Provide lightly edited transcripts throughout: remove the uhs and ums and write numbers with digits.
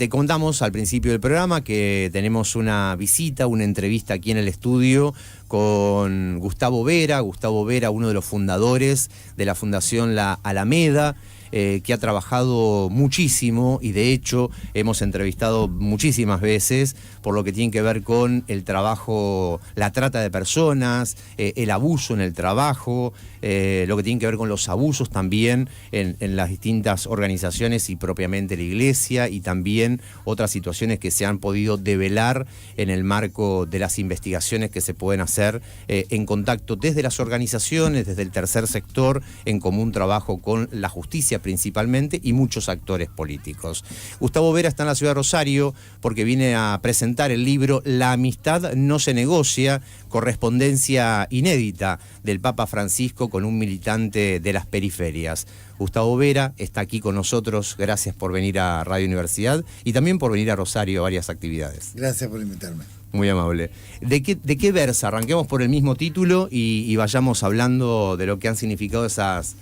Te contamos al principio del programa que tenemos una visita, una entrevista aquí en el estudio con Gustavo Vera, uno de los fundadores de la Fundación La Alameda, que ha trabajado muchísimo y de hecho hemos entrevistado muchísimas veces por lo que tiene que ver con el trabajo, la trata de personas, el abuso en el trabajo, lo que tiene que ver con los abusos también en las distintas organizaciones y propiamente la iglesia, y también otras situaciones que se han podido develar en el marco de las investigaciones que se pueden hacer en contacto desde las organizaciones, desde el tercer sector, en común trabajo con la justicia principalmente y muchos actores políticos. Gustavo Vera está en la ciudad de Rosario porque viene a presentar el libro La amistad no se negocia, correspondencia inédita del Papa Francisco con un militante de las periferias. Gustavo Vera está aquí con nosotros, gracias por venir a Radio Universidad y también por venir a Rosario a varias actividades. Gracias por invitarme. Muy amable. ¿De qué versa? Arranquemos por el mismo título y vayamos hablando de lo que han significado esas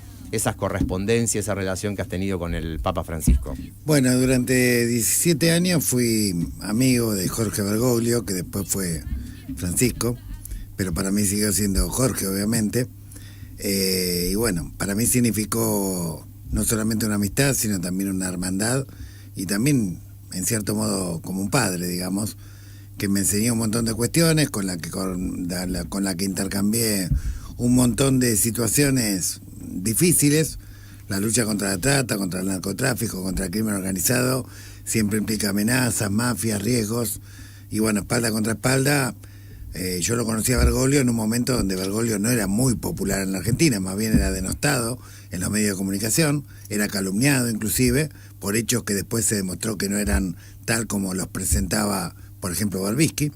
correspondencias, esa relación que has tenido con el Papa Francisco. Bueno, durante 17 años fui amigo de Jorge Bergoglio, que después fue Francisco, pero para mí siguió siendo Jorge, obviamente. Y bueno, para mí significó no solamente una amistad, sino también una hermandad y también, en cierto modo, como un padre, digamos, que me enseñó un montón de cuestiones, con la que intercambié un montón de situaciones difíciles. La lucha contra la trata, contra el narcotráfico, contra el crimen organizado, siempre implica amenazas, mafias, riesgos, y bueno, espalda contra espalda. Yo lo conocí a Bergoglio en un momento donde Bergoglio no era muy popular en la Argentina, más bien era denostado en los medios de comunicación, era calumniado inclusive por hechos que después se demostró que no eran tal como los presentaba, por ejemplo, Berbisky.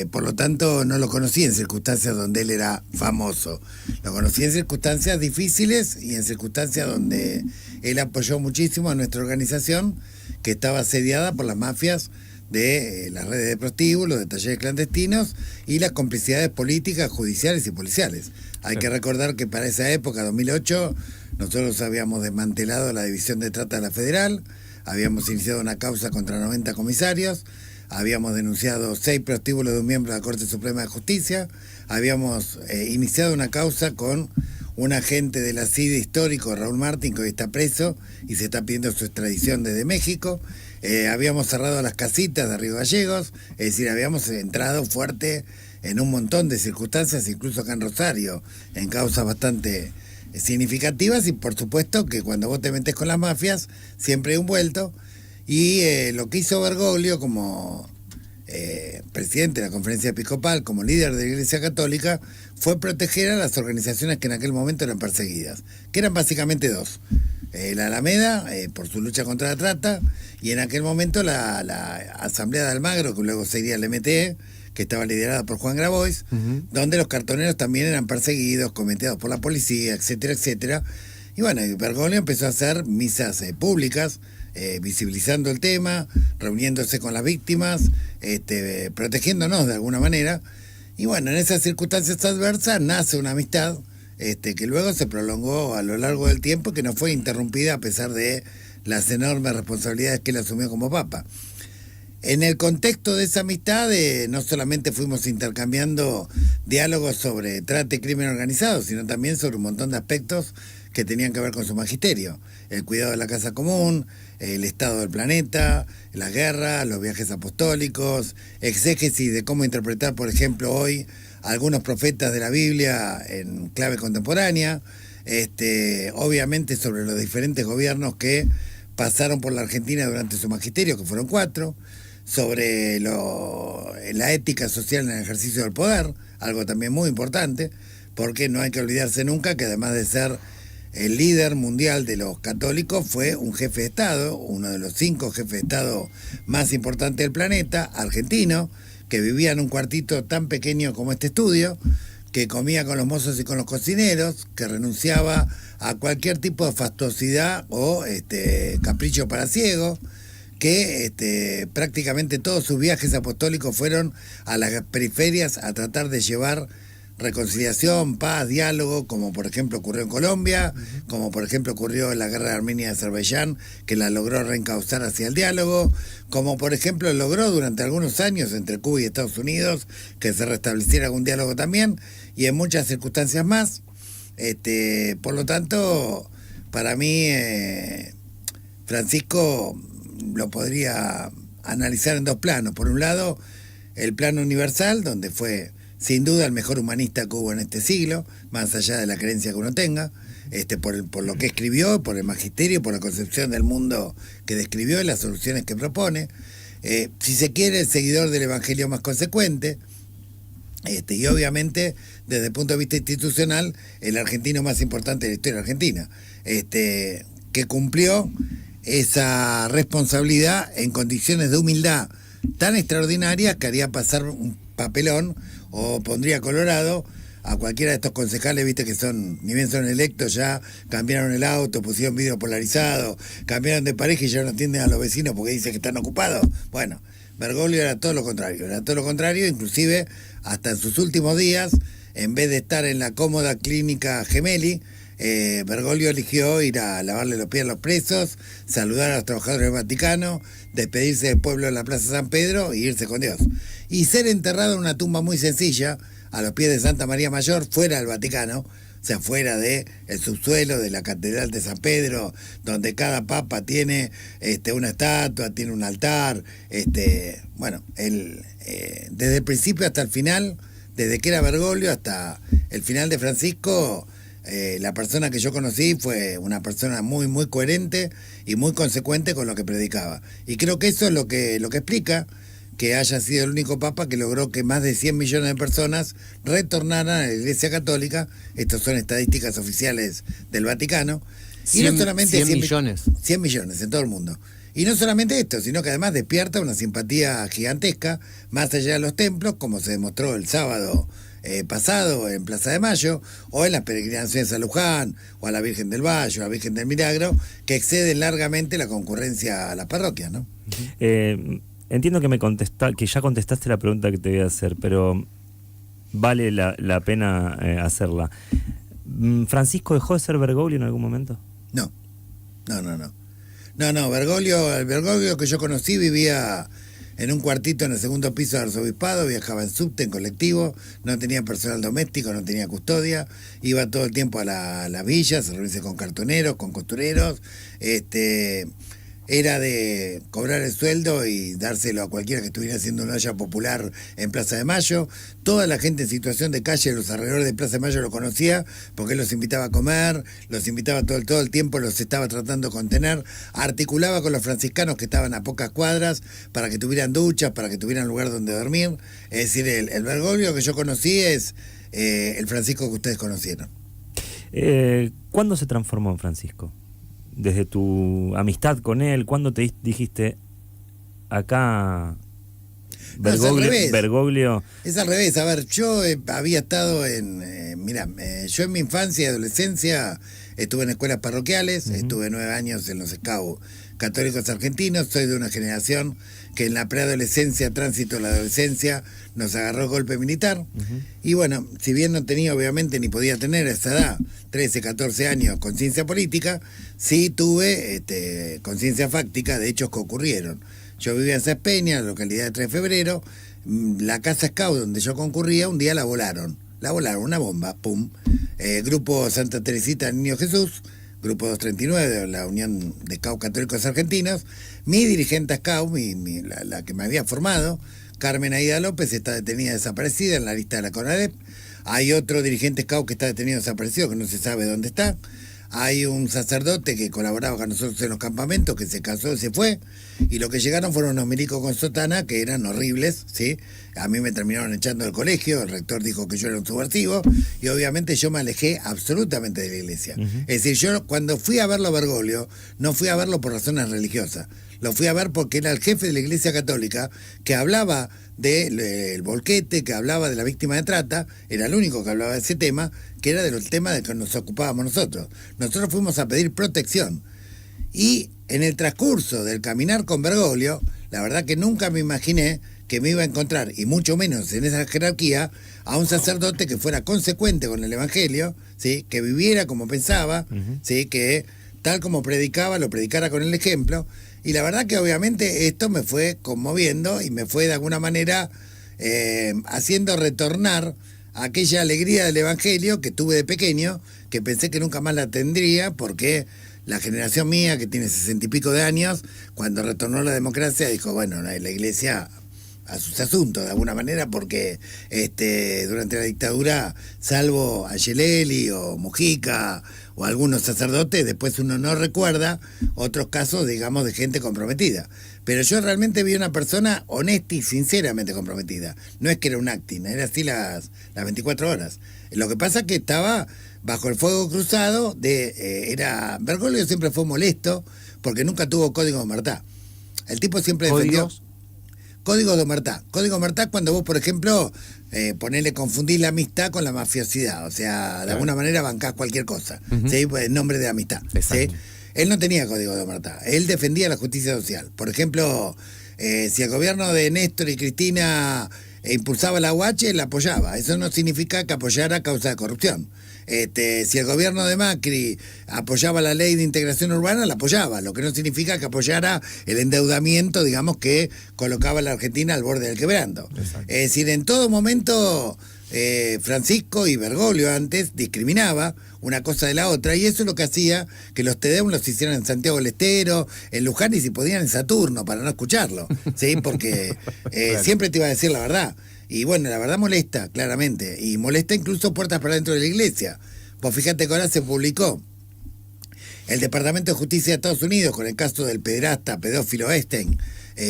Por lo tanto, no lo conocí en circunstancias donde él era famoso. Lo conocí en circunstancias difíciles y en circunstancias donde él apoyó muchísimo a nuestra organización, que estaba asediada por las mafias de las redes de prostíbulos, de talleres clandestinos y las complicidades políticas, judiciales y policiales. Hay que recordar que para esa época, 2008, nosotros habíamos desmantelado la División de Trata de la Federal, habíamos iniciado una causa contra 90 comisarios, habíamos denunciado 6 prostíbulos de un miembro de la Corte Suprema de Justicia, habíamos iniciado una causa con un agente de la CIDE histórico, Raúl Martín, que hoy está preso y se está pidiendo su extradición desde México. Habíamos cerrado las casitas de Río Gallegos, es decir, habíamos entrado fuerte en un montón de circunstancias, incluso acá en Rosario, en causas bastante significativas, y por supuesto que cuando vos te metés con las mafias, siempre hay un vuelto. Y lo que hizo Bergoglio como presidente de la Conferencia Episcopal, como líder de la Iglesia Católica, fue proteger a las organizaciones que en aquel momento eran perseguidas, que eran básicamente dos. La Alameda, por su lucha contra la trata, y en aquel momento la Asamblea de Almagro, que luego sería el MTE, que estaba liderada por Juan Grabois, donde los cartoneros también eran perseguidos, cometidos por la policía, etcétera, etcétera. Y bueno, Bergoglio empezó a hacer misas públicas, visibilizando el tema, reuniéndose con las víctimas, protegiéndonos de alguna manera. Y bueno, en esas circunstancias adversas nace una amistad que luego se prolongó a lo largo del tiempo, que no fue interrumpida a pesar de las enormes responsabilidades que él asumió como papa. En el contexto de esa amistad, no solamente fuimos intercambiando diálogos sobre trata y crimen organizado, sino también sobre un montón de aspectos que tenían que ver con su magisterio: el cuidado de la casa común, el estado del planeta, las guerras, los viajes apostólicos, exégesis de cómo interpretar, por ejemplo, hoy algunos profetas de la Biblia en clave contemporánea, obviamente sobre los diferentes gobiernos que pasaron por la Argentina durante su magisterio, que fueron 4, sobre la ética social en el ejercicio del poder, algo también muy importante, porque no hay que olvidarse nunca que además de ser el líder mundial de los católicos, fue un jefe de Estado, uno de los 5 jefes de Estado más importantes del planeta, argentino, que vivía en un cuartito tan pequeño como este estudio, que comía con los mozos y con los cocineros, que renunciaba a cualquier tipo de fastuosidad o capricho para ciegos, que prácticamente todos sus viajes apostólicos fueron a las periferias a tratar de llevar reconciliación, paz, diálogo, como por ejemplo ocurrió en Colombia, como por ejemplo ocurrió en la guerra de Armenia y Azerbaiyán, que la logró reencauzar hacia el diálogo, como por ejemplo logró durante algunos años entre Cuba y Estados Unidos que se restableciera algún diálogo también, y en muchas circunstancias más. Por lo tanto, para mí, Francisco lo podría analizar en dos planos. Por un lado, el plano universal, donde fue sin duda el mejor humanista que hubo en este siglo, más allá de la creencia que uno tenga, por lo que escribió, por el magisterio, por la concepción del mundo que describió y las soluciones que propone. Si se quiere, el seguidor del evangelio más consecuente, y obviamente desde el punto de vista institucional, el argentino más importante de la historia argentina, que cumplió esa responsabilidad en condiciones de humildad tan extraordinarias que haría pasar un papelón o pondría colorado a cualquiera de estos concejales, viste, que son, ni bien son electos, ya cambiaron el auto, pusieron vidrio polarizado, cambiaron de pareja y ya no atienden a los vecinos porque dicen que están ocupados. Bueno, Bergoglio era todo lo contrario, inclusive hasta en sus últimos días, en vez de estar en la cómoda clínica Gemelli, Bergoglio eligió ir a lavarle los pies a los presos, saludar a los trabajadores del Vaticano, despedirse del pueblo en la Plaza San Pedro y irse con Dios. Y ser enterrado en una tumba muy sencilla, a los pies de Santa María Mayor, fuera del Vaticano, o sea, fuera del subsuelo de la Catedral de San Pedro, donde cada papa tiene una estatua, tiene un altar. Desde el principio hasta el final, desde que era Bergoglio hasta el final de Francisco, la persona que yo conocí fue una persona muy, muy coherente y muy consecuente con lo que predicaba. Y creo que eso es lo que explica que haya sido el único papa que logró que más de 100 millones de personas retornaran a la Iglesia Católica. Estas son estadísticas oficiales del Vaticano. 100, y no solamente 100 millones. 100 millones en todo el mundo. Y no solamente esto, sino que además despierta una simpatía gigantesca, más allá de los templos, como se demostró el sábado pasado en Plaza de Mayo, o en las peregrinaciones a Luján, o a la Virgen del Valle, o a la Virgen del Milagro, que exceden largamente la concurrencia a las parroquias, ¿no? Entiendo que que ya contestaste la pregunta que te voy a hacer, pero vale la pena hacerla. ¿Francisco dejó de ser Bergoglio en algún momento? No, Bergoglio, el Bergoglio que yo conocí vivía en un cuartito en el segundo piso del arzobispado, viajaba en subte, en colectivo, no tenía personal doméstico, no tenía custodia, iba todo el tiempo a la villa, se reunía con cartoneros, con costureros, era de cobrar el sueldo y dárselo a cualquiera que estuviera haciendo una olla popular en Plaza de Mayo. Toda la gente en situación de calle de los alrededores de Plaza de Mayo lo conocía porque él los invitaba a comer, los invitaba todo el tiempo, los estaba tratando de contener, articulaba con los franciscanos que estaban a pocas cuadras para que tuvieran duchas, para que tuvieran lugar donde dormir. Es decir, el Bergoglio que yo conocí es el Francisco que ustedes conocieron. ¿Cuándo se transformó en Francisco? Desde tu amistad con él, ¿cuándo te dijiste acá Bergoglio? Es al revés. A ver, yo había estado yo en mi infancia y adolescencia estuve en escuelas parroquiales, estuve 9 años en los Scouts Católicos Argentinos, soy de una generación que en la preadolescencia, tránsito a la adolescencia, nos agarró el golpe militar. Y bueno, si bien no tenía obviamente ni podía tener a esa edad, 13, 14 años, conciencia política, sí tuve conciencia fáctica de hechos que ocurrieron. Yo vivía en Sáenz Peña, la localidad de 3 de febrero, la casa Scout donde yo concurría, un día la volaron, una bomba, pum. Grupo Santa Teresita del Niño Jesús, Grupo 239 de la Unión de Scout Católicos Argentinos. Mi dirigente Scout, la que me había formado, Carmen Aida López, está detenida desaparecida en la lista de la CONADEP. Hay otro dirigente Scout que está detenido desaparecido, que no se sabe dónde está. Hay un sacerdote que colaboraba con nosotros en los campamentos, que se casó y se fue. Y lo que llegaron fueron unos milicos con sotana, que eran horribles, ¿sí? A mí me terminaron echando del colegio, el rector dijo que yo era un subversivo, y obviamente yo me alejé absolutamente de la iglesia. Es decir, yo cuando fui a verlo a Bergoglio, no fui a verlo por razones religiosas. Lo fui a ver porque era el jefe de la Iglesia Católica, que hablaba del volquete, que hablaba de la víctima de trata, era el único que hablaba de ese tema, que era de los temas de que nos ocupábamos nosotros. Nosotros fuimos a pedir protección. Y en el transcurso del caminar con Bergoglio, la verdad que nunca me imaginé que me iba a encontrar, y mucho menos en esa jerarquía, a un sacerdote que fuera consecuente con el Evangelio, ¿sí? Que viviera como pensaba, ¿sí? Que tal como predicaba, lo predicara con el ejemplo. Y la verdad que obviamente esto me fue conmoviendo y me fue de alguna manera haciendo retornar aquella alegría del Evangelio que tuve de pequeño, que pensé que nunca más la tendría, porque la generación mía, que tiene 60 y pico de años, cuando retornó la democracia, dijo, bueno, la iglesia a sus asuntos, de alguna manera, porque durante la dictadura, salvo Angelelli o Mujica o algunos sacerdotes, después uno no recuerda otros casos, digamos, de gente comprometida. Pero yo realmente vi una persona honesta y sinceramente comprometida. No es que era un acting, era así las 24 horas. Lo que pasa es que estaba bajo el fuego cruzado Bergoglio siempre fue molesto porque nunca tuvo código de omertá. El tipo siempre defendió código de omertá. Código de omertá cuando vos, por ejemplo, confundís la amistad con la mafiosidad. O sea, de alguna manera bancás cualquier cosa, ¿sí? Pues, en nombre de amistad. ¿Sí? Él no tenía código de omertá. Él defendía la justicia social. Por ejemplo, si el gobierno de Néstor y Cristina impulsaba la UH, la apoyaba. Eso no significa que apoyara causa de corrupción. Si el gobierno de Macri apoyaba la ley de integración urbana, la apoyaba, lo que no significa que apoyara el endeudamiento, digamos, que colocaba a la Argentina al borde del quebranto. Exacto. Es decir, en todo momento Francisco y Bergoglio antes discriminaba una cosa de la otra, y eso es lo que hacía que los Tedeum los hicieran en Santiago del Estero, en Luján, y si podían en Saturno, para no escucharlo, ¿sí? Porque claro, siempre te iba a decir la verdad. Y bueno, la verdad molesta, claramente, y molesta incluso puertas para dentro de la iglesia. Pues fíjate que ahora se publicó el Departamento de Justicia de Estados Unidos con el caso del pederasta pedófilo Epstein,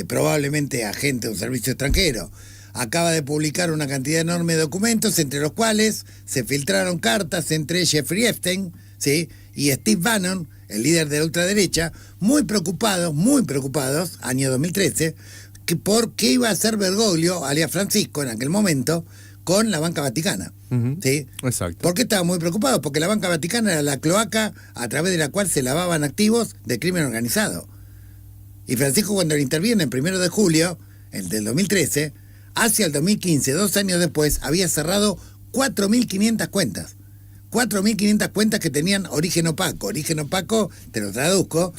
probablemente agente de un servicio extranjero. Acaba de publicar una cantidad enorme de documentos, entre los cuales se filtraron cartas entre Jeffrey Epstein, ¿sí? Y Steve Bannon, el líder de la ultraderecha, muy preocupados, año 2013, por qué iba a hacer Bergoglio, alias Francisco, en aquel momento, con la banca vaticana. ¿Sí? Exacto. ¿Por qué estaban muy preocupados? Porque la banca vaticana era la cloaca a través de la cual se lavaban activos de crimen organizado. Y Francisco, cuando interviene el 1 de julio del 2013, hacia el 2015, 2 años después, había cerrado 4.500 cuentas. 4.500 cuentas que tenían origen opaco. Origen opaco, te lo traduzco: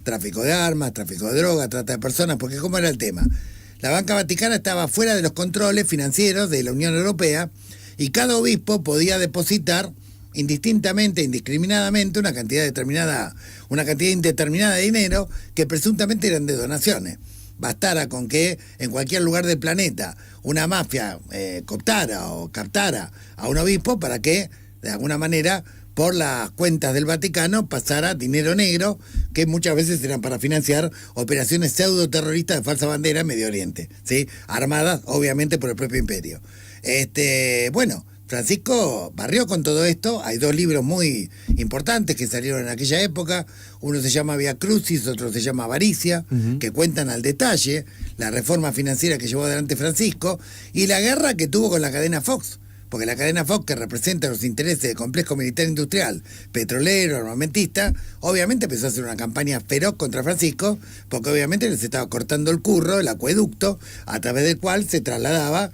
tráfico de armas, tráfico de droga, trata de personas, porque ¿cómo era el tema? La banca vaticana estaba fuera de los controles financieros de la Unión Europea, y cada obispo podía depositar indistintamente, indiscriminadamente, una cantidad indeterminada de dinero que presuntamente eran de donaciones. Bastara con que en cualquier lugar del planeta una mafia cooptara o captara a un obispo para que, de alguna manera, por las cuentas del Vaticano pasara dinero negro, que muchas veces eran para financiar operaciones pseudo-terroristas de falsa bandera en Medio Oriente, ¿sí? Armadas, obviamente, por el propio imperio. Bueno, Francisco barrió con todo esto. Hay 2 libros muy importantes que salieron en aquella época. Uno se llama Via Crucis, otro se llama Avaricia, que cuentan al detalle la reforma financiera que llevó adelante Francisco y la guerra que tuvo con la cadena Fox. Porque la cadena Fox, que representa los intereses del complejo militar industrial, petrolero, armamentista, obviamente empezó a hacer una campaña feroz contra Francisco, porque obviamente les estaba cortando el curro, el acueducto, a través del cual se trasladaba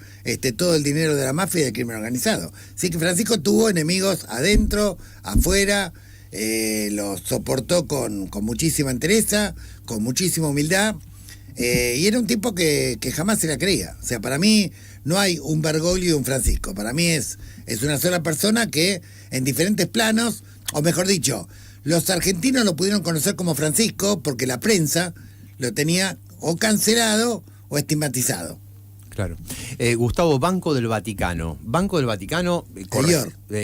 todo el dinero de la mafia y del crimen organizado. Así que Francisco tuvo enemigos adentro, afuera, los soportó con muchísima entereza, con muchísima humildad, y era un tipo que jamás se la creía. O sea, para mí no hay un Bergoglio y un Francisco. Para mí es una sola persona que en diferentes planos, o mejor dicho, los argentinos lo pudieron conocer como Francisco porque la prensa lo tenía o cancelado o estigmatizado. Claro. Gustavo, Banco del Vaticano. Banco del Vaticano,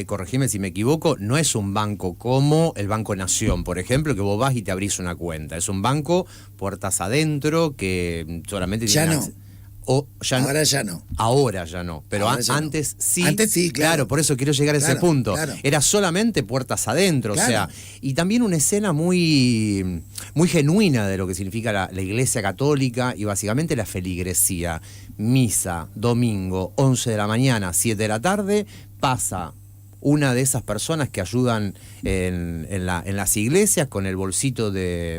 corregime si me equivoco, no es un banco como el Banco Nación, por ejemplo, que vos vas y te abrís una cuenta. Es un banco puertas adentro que solamente ya tiene... no. Ahora ya no. Ahora ya no. Pero antes no. Sí. Antes sí, claro. Por eso quiero llegar a ese punto. Claro. Era solamente puertas adentro. Claro. O sea, y también una escena muy, muy genuina de lo que significa la Iglesia Católica y básicamente la feligresía. Misa, domingo, 11 de la mañana, 7 de la tarde, pasa una de esas personas que ayudan en las iglesias con el bolsito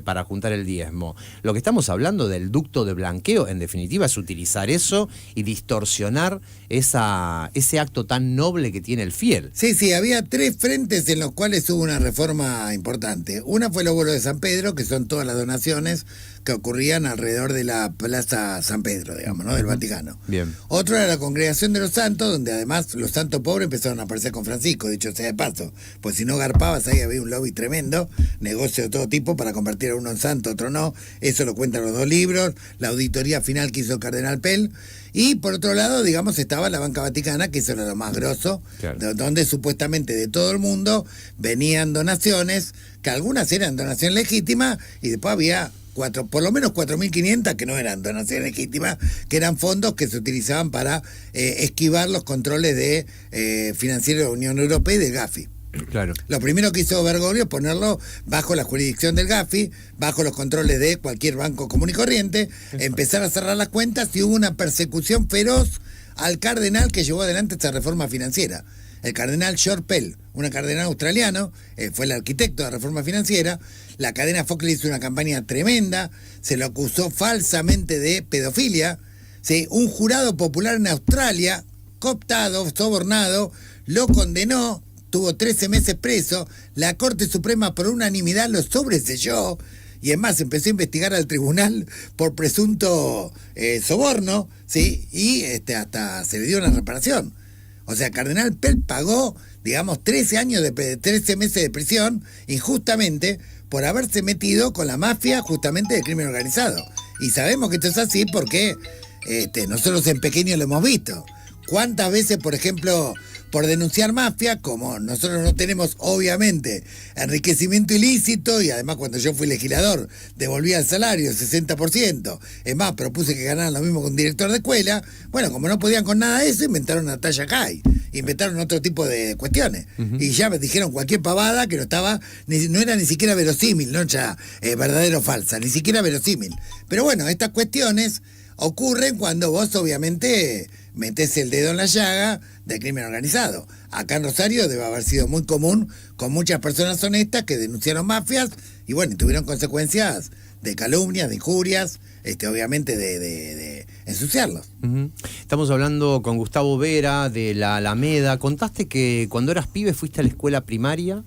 para juntar el diezmo. Lo que estamos hablando del ducto de blanqueo, en definitiva, es utilizar eso y distorsionar ese acto tan noble que tiene el fiel. Sí, había 3 frentes en los cuales hubo una reforma importante. Una fue el óvulo de San Pedro, que son todas las donaciones que ocurrían alrededor de la Plaza San Pedro, digamos, ¿no? Del Vaticano. Bien. Otro era la Congregación de los Santos, donde además los santos pobres empezaron a aparecer con Francisco, dicho sea de paso, pues si no garpabas ahí había un lobby tremendo, negocio de todo tipo para convertir a uno en santo, otro no, eso lo cuentan los 2 libros, la auditoría final que hizo el cardenal Pell, y por otro lado, digamos, estaba la Banca Vaticana, que eso era lo más grosso, claro, donde supuestamente de todo el mundo venían donaciones, que algunas eran donación legítima, y después había por lo menos 4.500 que no eran donaciones legítimas, que eran fondos que se utilizaban para esquivar los controles de financieros de la Unión Europea y del Gafi. Claro. Lo primero que hizo Bergoglio es ponerlo bajo la jurisdicción del Gafi, bajo los controles de cualquier banco común y corriente, empezar a cerrar las cuentas, y hubo una persecución feroz al cardenal que llevó adelante esta reforma financiera. El cardenal George Pell, un cardenal australiano, fue el arquitecto de la reforma financiera. La cadena Fox le hizo una campaña tremenda, se lo acusó falsamente de pedofilia. ¿Sí? Un jurado popular en Australia, cooptado, sobornado, lo condenó, tuvo 13 meses preso. La Corte Suprema por unanimidad lo sobreselló, y además empezó a investigar al tribunal por presunto soborno, ¿sí? Y hasta se le dio una reparación. O sea, Cardenal Pell pagó, digamos, 13 meses de prisión injustamente por haberse metido con la mafia justamente del crimen organizado. Y sabemos que esto es así porque nosotros en pequeño lo hemos visto. ¿Cuántas veces, por ejemplo, por denunciar mafia, como nosotros no tenemos obviamente enriquecimiento ilícito, y además cuando yo fui legislador devolvía el salario, el 60%, es más, propuse que ganaran lo mismo que un director de escuela, bueno, como no podían con nada de eso, inventaron Natalia Cay, inventaron otro tipo de cuestiones, y ya me dijeron cualquier pavada que no era ni siquiera verosímil, no ya verdadero o falsa, ni siquiera verosímil. Pero bueno, estas cuestiones ocurren cuando vos obviamente metés el dedo en la llaga del crimen organizado. Acá en Rosario debe haber sido muy común, con muchas personas honestas que denunciaron mafias y bueno, tuvieron consecuencias de calumnias, de injurias, obviamente de ensuciarlos. Estamos hablando con Gustavo Vera de la Alameda. Contaste que cuando eras pibe fuiste a la escuela primaria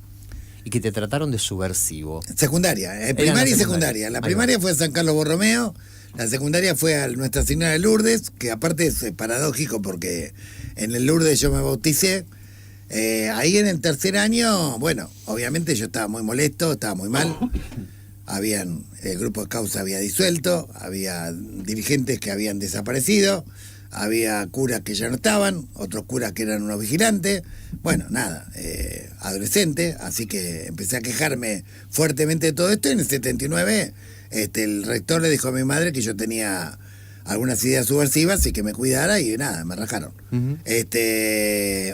y que te trataron de subversivo. Secundaria, primaria y secundaria. La primaria fue a San Carlos Borromeo. La secundaria fue a Nuestra Señora de Lourdes, que aparte es paradójico porque en el Lourdes yo me bauticé. Ahí en el tercer año, bueno, obviamente yo estaba muy molesto, estaba muy mal. El grupo de causa había disuelto, había dirigentes que habían desaparecido, había curas que ya no estaban, otros curas que eran unos vigilantes. Bueno, nada, adolescente, así que empecé a quejarme fuertemente de todo esto, y en el 79... el rector le dijo a mi madre que yo tenía algunas ideas subversivas y que me cuidara, y nada, me rajaron.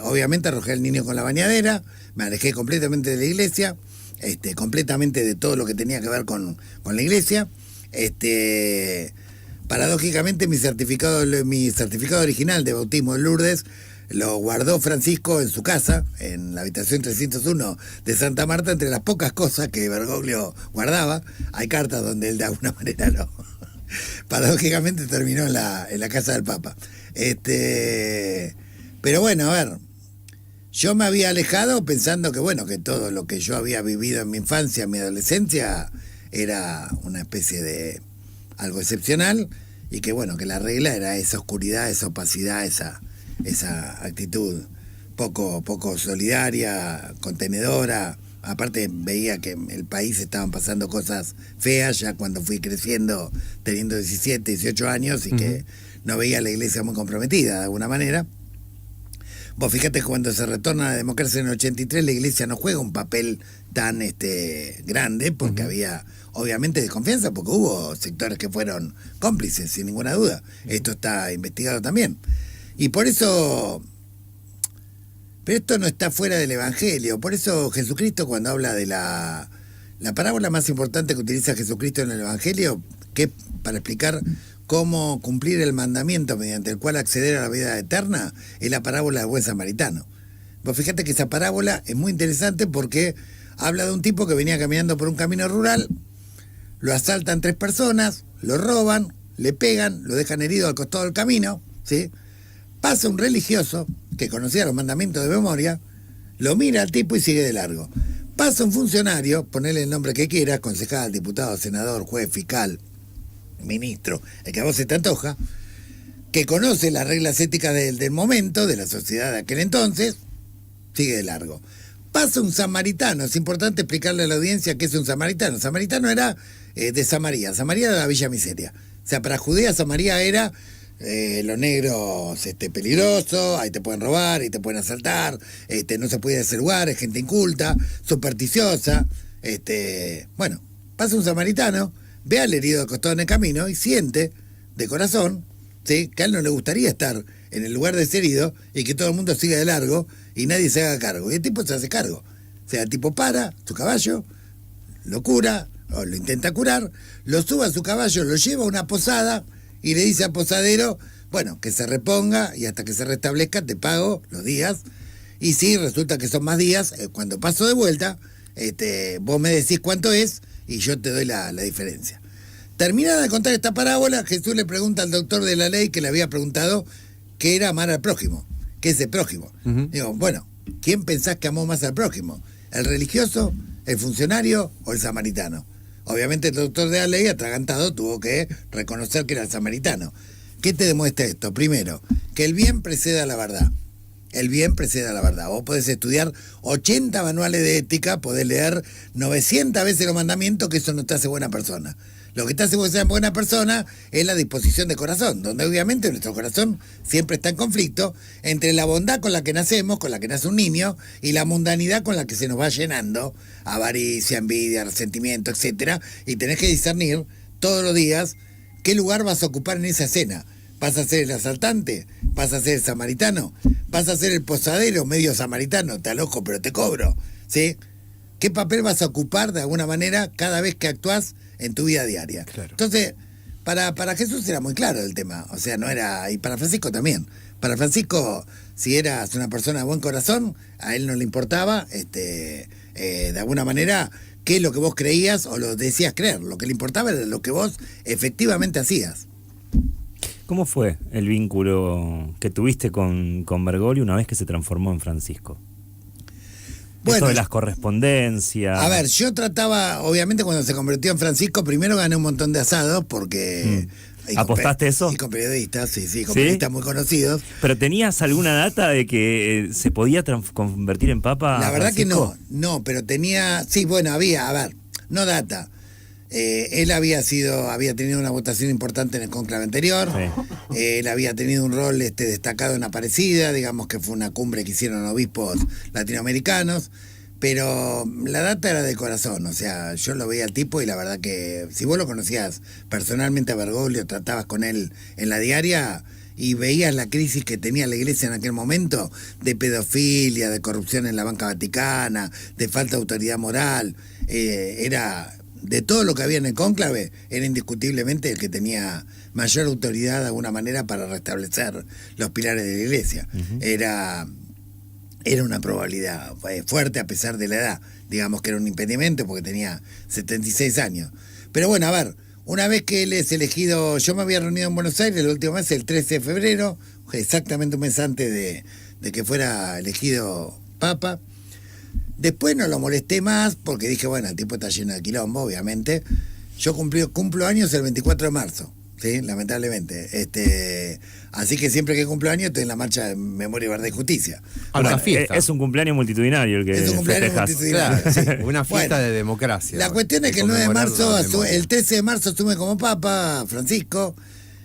Obviamente arrojé al niño con la bañadera, me alejé completamente de la iglesia, completamente de todo lo que tenía que ver con la iglesia. Paradójicamente mi certificado original de bautismo en Lourdes lo guardó Francisco en su casa, en la habitación 301 de Santa Marta, entre las pocas cosas que Bergoglio guardaba. Hay cartas donde él de alguna manera no. Paradójicamente terminó en la casa del Papa. Pero bueno, a ver, yo me había alejado pensando que bueno, que todo lo que yo había vivido en mi infancia, en mi adolescencia, era una especie de algo excepcional, y que bueno, que la regla era esa oscuridad, esa opacidad, esa actitud poco solidaria, contenedora. Aparte veía que en el país estaban pasando cosas feas ya cuando fui creciendo, teniendo 17, 18 años, y que no veía a la iglesia muy comprometida de alguna manera. Vos fíjate que cuando se retorna a la democracia en el 83, la iglesia no juega un papel tan grande, porque había obviamente desconfianza, porque hubo sectores que fueron cómplices, sin ninguna duda. Esto está investigado también. Y por eso, pero esto no está fuera del Evangelio. Por eso Jesucristo, cuando habla de la parábola más importante que utiliza Jesucristo en el Evangelio, que es para explicar cómo cumplir el mandamiento mediante el cual acceder a la vida eterna, es la parábola del buen samaritano. Vos fíjate que esa parábola es muy interesante porque habla de un tipo que venía caminando por un camino rural, lo asaltan 3 personas, lo roban, le pegan, lo dejan herido al costado del camino, ¿sí? Pasa un religioso que conocía los mandamientos de memoria, lo mira al tipo y sigue de largo. Pasa un funcionario, ponele el nombre que quieras, concejal, diputado, senador, juez, fiscal, ministro, el que a vos se te antoja, que conoce las reglas éticas del momento, de la sociedad de aquel entonces, sigue de largo. Pasa un samaritano, es importante explicarle a la audiencia qué es un samaritano. Samaritano era de Samaria, Samaria era la Villa Miseria. O sea, para Judea, Samaria era los negros peligrosos, ahí te pueden robar, ahí te pueden asaltar, no se puede hacer lugar, es gente inculta, supersticiosa. Bueno, pasa un samaritano, ve al herido acostado en el camino y siente de corazón, ¿sí?, que a él no le gustaría estar en el lugar de ese herido y que todo el mundo siga de largo y nadie se haga cargo. Y el tipo se hace cargo. O sea, el tipo para su caballo, lo cura, o lo intenta curar, lo sube a su caballo, lo lleva a una posada y le dice al posadero, bueno, que se reponga y hasta que se restablezca te pago los días. Y si resulta que son más días, cuando paso de vuelta, vos me decís cuánto es y yo te doy la diferencia. Terminada de contar esta parábola, Jesús le pregunta al doctor de la ley que le había preguntado qué era amar al prójimo, qué es el prójimo. Digo, bueno, ¿quién pensás que amó más al prójimo? ¿El religioso, el funcionario o el samaritano? Obviamente el doctor de la ley, atragantado, tuvo que reconocer que era el samaritano. ¿Qué te demuestra esto? Primero, que el bien precede a la verdad. El bien precede a la verdad. Vos podés estudiar 80 manuales de ética, podés leer 900 veces los mandamientos, que eso no te hace buena persona. Lo que te hace buena persona es la disposición de corazón, donde obviamente nuestro corazón siempre está en conflicto entre la bondad con la que nacemos, con la que nace un niño, y la mundanidad con la que se nos va llenando, avaricia, envidia, resentimiento, etcétera, y tenés que discernir todos los días qué lugar vas a ocupar en esa escena. ¿Vas a ser el asaltante? ¿Vas a ser el samaritano? ¿Vas a ser el posadero medio samaritano? Te alojo pero te cobro, ¿sí? ¿Qué papel vas a ocupar de alguna manera cada vez que actuás en tu vida diaria? Claro. Entonces, para Jesús era muy claro el tema, o sea, no era, y para Francisco también. Para Francisco, si eras una persona de buen corazón, a él no le importaba, de alguna manera, qué es lo que vos creías o lo decías creer. Lo que le importaba era lo que vos efectivamente hacías. ¿Cómo fue el vínculo que tuviste con Bergoglio una vez que se transformó en Francisco? Bueno, esto de las correspondencias. A ver, yo trataba, obviamente cuando se convirtió en Francisco, primero gané un montón de asados porque... ¿Apostaste eso? Y con periodistas, sí, con periodistas muy conocidos. ¿Pero tenías alguna data de que se podía convertir en papa? La verdad Francisco? que no, pero tenía... Sí, bueno, había, a ver, no data. Él había tenido una votación importante en el cónclave anterior. Sí. Él había tenido un rol destacado en Aparecida, digamos que fue una cumbre que hicieron obispos latinoamericanos, pero la data era de corazón, o sea, yo lo veía al tipo y la verdad que si vos lo conocías personalmente a Bergoglio, tratabas con él en la diaria y veías la crisis que tenía la iglesia en aquel momento, de pedofilia, de corrupción en la banca vaticana, de falta de autoridad moral, era... De todo lo que había en el cónclave, era indiscutiblemente el que tenía mayor autoridad de alguna manera para restablecer los pilares de la iglesia. Uh-huh. Era una probabilidad fuerte a pesar de la edad. Digamos que era un impedimento porque tenía 76 años. Pero bueno, a ver, una vez que él es elegido, yo me había reunido en Buenos Aires la última vez, el 13 de febrero, exactamente un mes antes de que fuera elegido papa. Después no lo molesté más porque dije, bueno, el tipo está lleno de quilombo, obviamente. Yo cumplo años el 24 de marzo, ¿sí? Lamentablemente. Así que siempre que cumplo años estoy en la marcha de Memoria, Verdad y Justicia. Una fiesta. Es un cumpleaños multitudinario el que es un cumpleaños multitudinario, claro, sí. Una fiesta de democracia. La cuestión es que el 9 de marzo, el 13 de marzo asume como papa Francisco.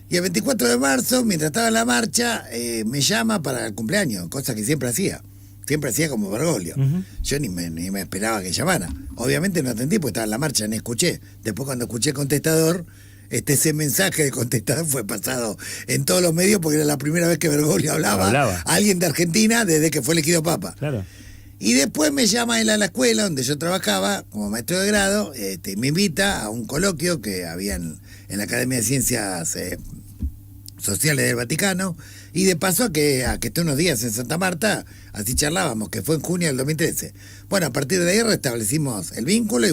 Y el 24 de marzo, mientras estaba en la marcha, me llama para el cumpleaños, cosa que siempre hacía. Siempre hacía como Bergoglio. Uh-huh. Yo ni me esperaba que llamara. Obviamente no atendí porque estaba en la marcha, ni escuché. Después cuando escuché el contestador, ese mensaje de contestador fue pasado en todos los medios porque era la primera vez que Bergoglio hablaba. A alguien de Argentina desde que fue elegido papa. Claro. Y después me llama él a la escuela donde yo trabajaba como maestro de grado, me invita a un coloquio que había en la Academia de Ciencias sociales del Vaticano, y de paso a que esté unos días en Santa Marta, así charlábamos, que fue en junio del 2013. Bueno, a partir de ahí restablecimos el vínculo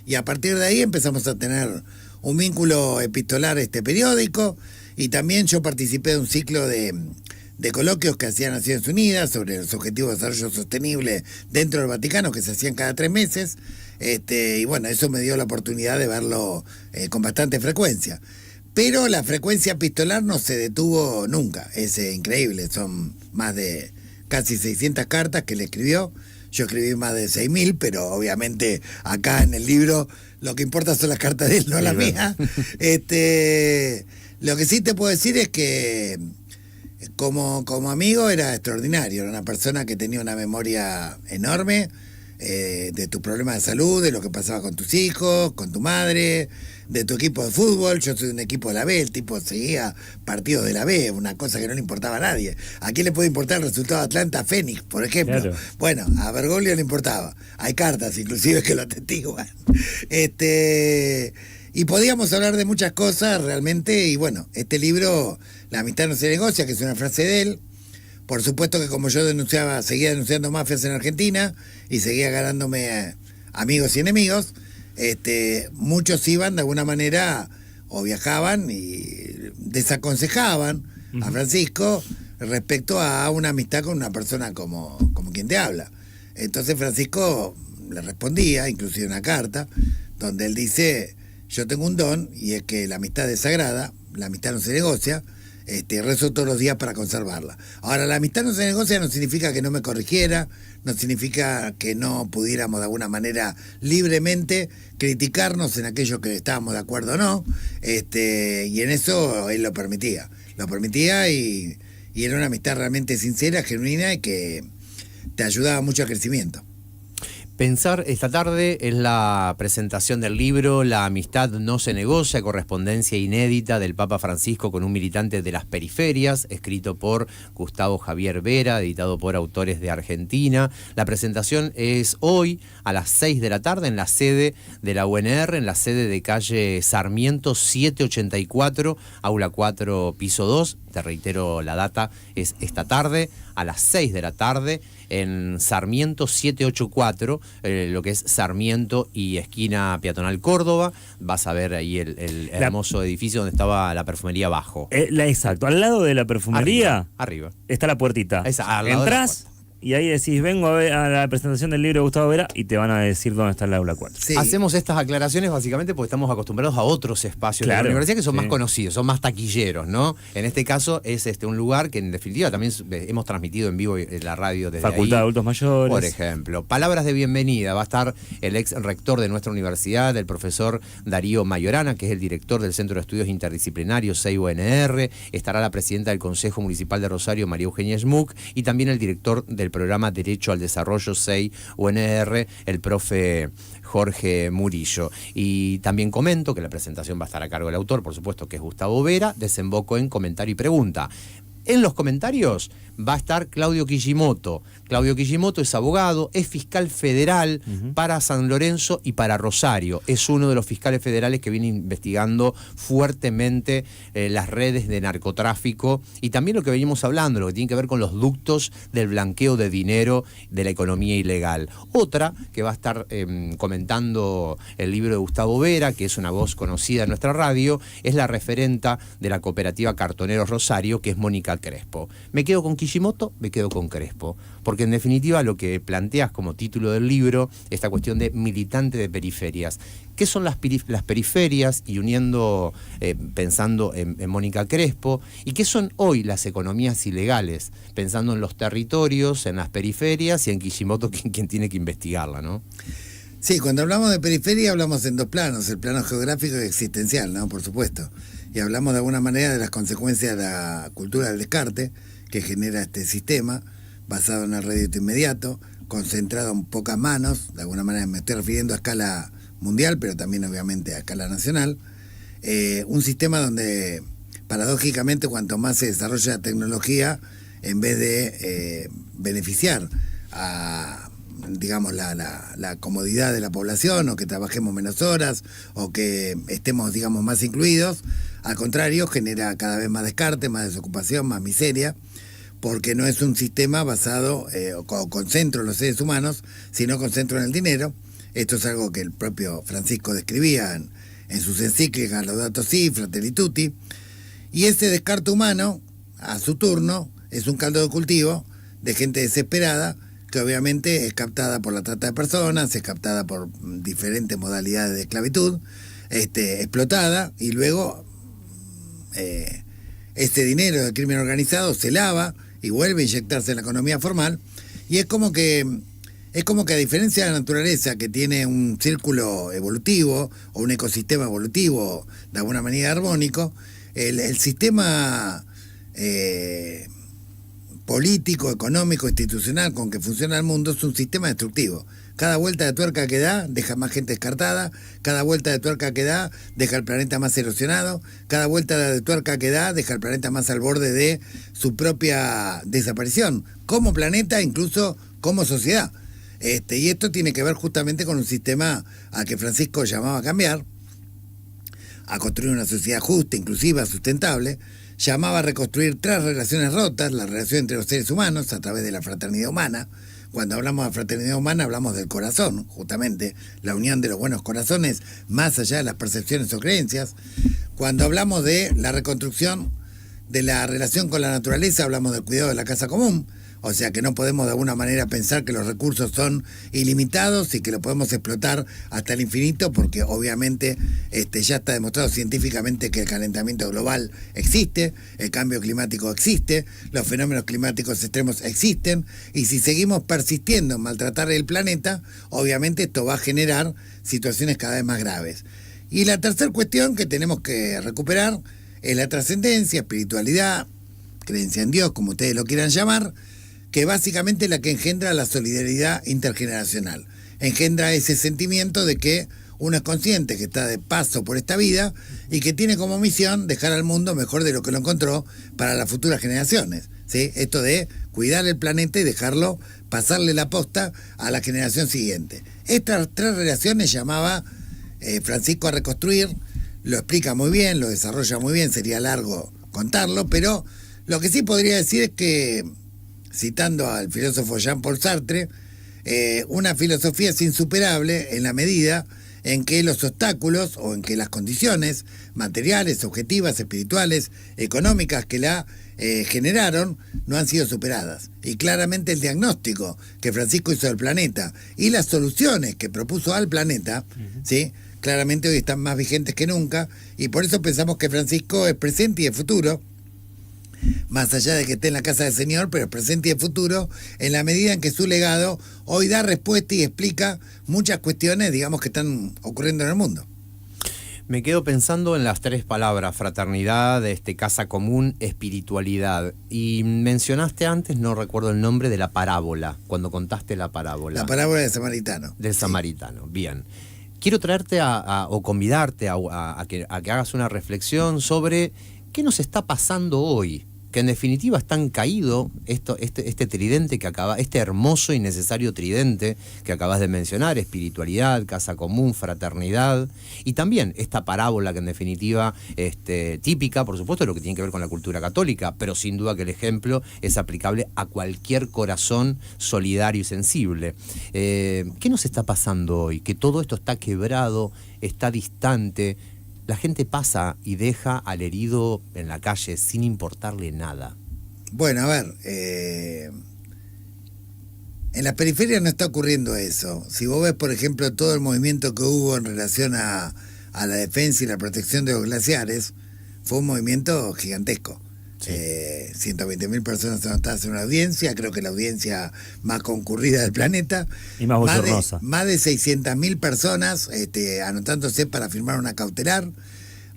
y a partir de ahí empezamos a tener un vínculo epistolar periódico, y también yo participé de un ciclo de coloquios que hacía Naciones Unidas sobre los objetivos de desarrollo sostenible dentro del Vaticano, que se hacían cada 3 meses, y bueno, eso me dio la oportunidad de verlo con bastante frecuencia. Pero la frecuencia epistolar no se detuvo nunca, es increíble, son más de casi 600 cartas que le escribió, yo escribí más de 6.000, pero obviamente acá en el libro lo que importa son las cartas de él, no las mías. Lo que sí te puedo decir es que como amigo era extraordinario, era una persona que tenía una memoria enorme, de tus problemas de salud, de lo que pasaba con tus hijos, con tu madre, de tu equipo de fútbol. Yo soy de un equipo de la B, el tipo seguía partidos de la B, una cosa que no le importaba a nadie. ¿A quién le puede importar el resultado de Atlanta Fénix, por ejemplo? Claro. Bueno, a Bergoglio le importaba. Hay cartas inclusive que lo atestiguan. Y podíamos hablar de muchas cosas realmente, y bueno, este libro, La amistad no se negocia, que es una frase de él. Por supuesto que como yo seguía denunciando mafias en Argentina y seguía ganándome amigos y enemigos, muchos iban de alguna manera o viajaban y desaconsejaban a Francisco respecto a una amistad con una persona como quien te habla. Entonces Francisco le respondía, inclusive una carta, donde él dice: yo tengo un don, y es que la amistad es sagrada, la amistad no se negocia, rezo todos los días para conservarla. Ahora, la amistad no se negocia no significa que no me corrigiera, no significa que no pudiéramos de alguna manera libremente criticarnos en aquello que estábamos de acuerdo o no, y en eso él lo permitía y era una amistad realmente sincera, genuina, y que te ayudaba mucho al crecimiento. Pensar esta tarde es la presentación del libro La amistad no se negocia, correspondencia inédita del Papa Francisco con un militante de las periferias, escrito por Gustavo Javier Vera, editado por Autores de Argentina. La presentación es hoy a las 6 de la tarde en la sede de la UNR, en la sede de calle Sarmiento 784, aula 4, piso 2. Te reitero, la data es esta tarde a las 6 de la tarde en Sarmiento 784, lo que es Sarmiento y esquina Peatonal Córdoba. Vas a ver ahí el hermoso edificio donde estaba la perfumería abajo. Exacto, al lado de la perfumería arriba está la puertita. Entrás y ahí decís: vengo a ver a la presentación del libro de Gustavo Vera, y te van a decir dónde está el aula 4. Sí. Hacemos estas aclaraciones básicamente porque estamos acostumbrados a otros espacios de la universidad que son más conocidos, son más taquilleros, ¿no? En este caso es un lugar que en definitiva también hemos transmitido en vivo en la radio desde Facultad ahí, de Adultos Mayores. Por ejemplo, palabras de bienvenida. Va a estar el ex rector de nuestra universidad, el profesor Darío Mayorana, que es el director del Centro de Estudios Interdisciplinarios CEI-UNR. Estará la presidenta del Consejo Municipal de Rosario, María Eugenia Schmuck, y también el director del programa Derecho al Desarrollo CEI-UNR, el profe Jorge Murillo. Y también comento que la presentación va a estar a cargo del autor, por supuesto, que es Gustavo Vera. Desemboco en comentario y pregunta. En los comentarios va a estar Claudio Kishimoto. Claudio Kishimoto es abogado, es fiscal federal para San Lorenzo y para Rosario. Es uno de los fiscales federales que viene investigando fuertemente las redes de narcotráfico y también lo que venimos hablando, lo que tiene que ver con los ductos del blanqueo de dinero de la economía ilegal. Otra que va a estar comentando el libro de Gustavo Vera, que es una voz conocida en nuestra radio, es la referenta de la cooperativa Cartoneros Rosario, que es Mónica Crespo. Me quedo con Kishimoto, me quedo con Crespo, porque en definitiva lo que planteas como título del libro, esta cuestión de militante de periferias. ¿Qué son las periferias? Y uniendo, pensando en Mónica Crespo, ¿y qué son hoy las economías ilegales? Pensando en los territorios, en las periferias y en Kishimoto, quien tiene que investigarla, ¿no? Sí, cuando hablamos de periferia hablamos en dos planos, el plano geográfico y existencial, ¿no? Por supuesto. Y hablamos de alguna manera de las consecuencias de la cultura del descarte que genera este sistema, basado en el rédito inmediato, concentrado en pocas manos, de alguna manera me estoy refiriendo a escala mundial, pero también obviamente a escala nacional. Un sistema donde, paradójicamente, cuanto más se desarrolla la tecnología, en vez de beneficiar a digamos, la comodidad de la población, o que trabajemos menos horas, o que estemos, digamos, más incluidos. Al contrario, genera cada vez más descarte, más desocupación, más miseria, porque no es un sistema basado con centro en los seres humanos, sino con centro en el dinero. Esto es algo que el propio Francisco describía en sus encíclicas Laudato Si, Fratelli Tutti. Y ese descarte humano, a su turno, es un caldo de cultivo de gente desesperada, que obviamente es captada por la trata de personas, es captada por diferentes modalidades de esclavitud, explotada, y luego ese dinero del crimen organizado se lava y vuelve a inyectarse en la economía formal. Y es como que a diferencia de la naturaleza, que tiene un círculo evolutivo o un ecosistema evolutivo de alguna manera armónico, el sistema político, económico, institucional con que funciona el mundo es un sistema destructivo. Cada vuelta de tuerca que da deja más gente descartada, cada vuelta de tuerca que da deja el planeta más erosionado, cada vuelta de tuerca que da deja el planeta más al borde de su propia desaparición, como planeta, incluso como sociedad. Y esto tiene que ver justamente con un sistema al que Francisco llamaba a cambiar, a construir una sociedad justa, inclusiva, sustentable. Llamaba a reconstruir 3 relaciones rotas: la relación entre los seres humanos a través de la fraternidad humana. Cuando hablamos de fraternidad humana hablamos del corazón, justamente, la unión de los buenos corazones más allá de las percepciones o creencias. Cuando hablamos de la reconstrucción de la relación con la naturaleza, hablamos del cuidado de la casa común. O sea que no podemos de alguna manera pensar que los recursos son ilimitados y que lo podemos explotar hasta el infinito, porque obviamente ya está demostrado científicamente que el calentamiento global existe, el cambio climático existe, los fenómenos climáticos extremos existen, y si seguimos persistiendo en maltratar el planeta, obviamente esto va a generar situaciones cada vez más graves. Y la tercera cuestión que tenemos que recuperar es la trascendencia, espiritualidad, creencia en Dios, como ustedes lo quieran llamar, que básicamente es la que engendra la solidaridad intergeneracional. Engendra ese sentimiento de que uno es consciente que está de paso por esta vida y que tiene como misión dejar al mundo mejor de lo que lo encontró para las futuras generaciones, ¿sí? Esto de cuidar el planeta y dejarlo, pasarle la posta a la generación siguiente. Estas 3 relaciones llamaba Francisco a reconstruir. Lo explica muy bien, lo desarrolla muy bien, sería largo contarlo, pero lo que sí podría decir es que, citando al filósofo Jean-Paul Sartre, una filosofía es insuperable en la medida en que los obstáculos, o en que las condiciones materiales, objetivas, espirituales, económicas que la generaron no han sido superadas. Y claramente el diagnóstico que Francisco hizo del planeta y las soluciones que propuso al planeta, ¿sí?, claramente hoy están más vigentes que nunca, y por eso pensamos que Francisco es presente y es futuro, más allá de que esté en la casa del Señor, pero es presente y es futuro, en la medida en que su legado hoy da respuesta y explica muchas cuestiones, digamos, que están ocurriendo en el mundo. Me quedo pensando en las 3 palabras: fraternidad, casa común, espiritualidad. Y mencionaste antes, no recuerdo el nombre, de la parábola, cuando contaste la parábola. La parábola del samaritano. Del samaritano, bien. Quiero traerte o convidarte a que hagas una reflexión sobre qué nos está pasando hoy, que en definitiva está caído este tridente que este hermoso y necesario tridente que acabas de mencionar: espiritualidad, casa común, fraternidad, y también esta parábola que en definitiva típica, por supuesto, de lo que tiene que ver con la cultura católica, pero sin duda que el ejemplo es aplicable a cualquier corazón solidario y sensible. ¿Qué nos está pasando hoy? Que todo esto está quebrado, está distante. La gente pasa y deja al herido en la calle sin importarle nada. Bueno, a ver, en las periferias no está ocurriendo eso. Si vos ves, por ejemplo, todo el movimiento que hubo en relación a la defensa y la protección de los glaciares, fue un movimiento gigantesco. Sí. 120.000 personas anotadas en una audiencia, creo que la audiencia más concurrida del planeta. Y más bochornosa. Más de 600.000 personas anotándose para firmar una cautelar.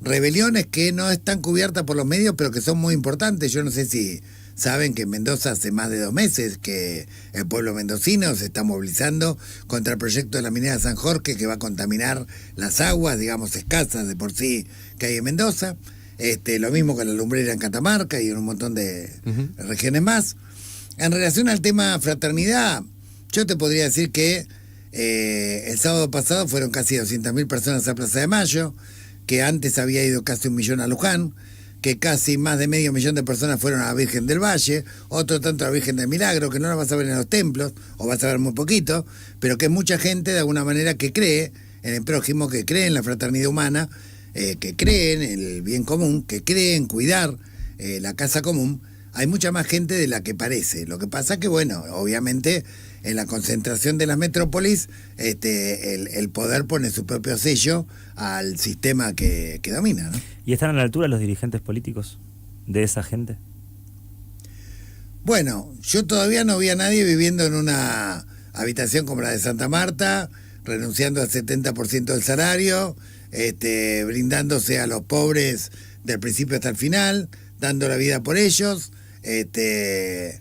Rebeliones que no están cubiertas por los medios, pero que son muy importantes. Yo no sé si saben que en Mendoza hace más de 2 meses que el pueblo mendocino se está movilizando contra el proyecto de la minera San Jorge, que va a contaminar las aguas, digamos, escasas de por sí que hay en Mendoza. Lo mismo con la lumbrera en Catamarca y en un montón de regiones más. En relación al tema fraternidad, Yo te podría decir que el sábado pasado fueron casi 200.000 personas a Plaza de Mayo, que antes había ido casi 1 millón a Luján, que casi más de medio millón de personas fueron a la Virgen del Valle, otro tanto a la Virgen del Milagro, que no la vas a ver en los templos, o vas a ver muy poquito, pero que mucha gente de alguna manera que cree en el prójimo, que cree en la fraternidad humana, que cree en el bien común, que cree en cuidar la casa común. Hay mucha más gente de la que parece. Lo que pasa que, bueno, obviamente en la concentración de las metrópolis, el poder pone su propio sello al sistema que domina, ¿no? ¿Y están a la altura los dirigentes políticos de esa gente? Bueno, yo todavía no vi a nadie viviendo en una habitación como la de Santa Marta, renunciando al 70% del salario, brindándose a los pobres del principio hasta el final, dando la vida por ellos,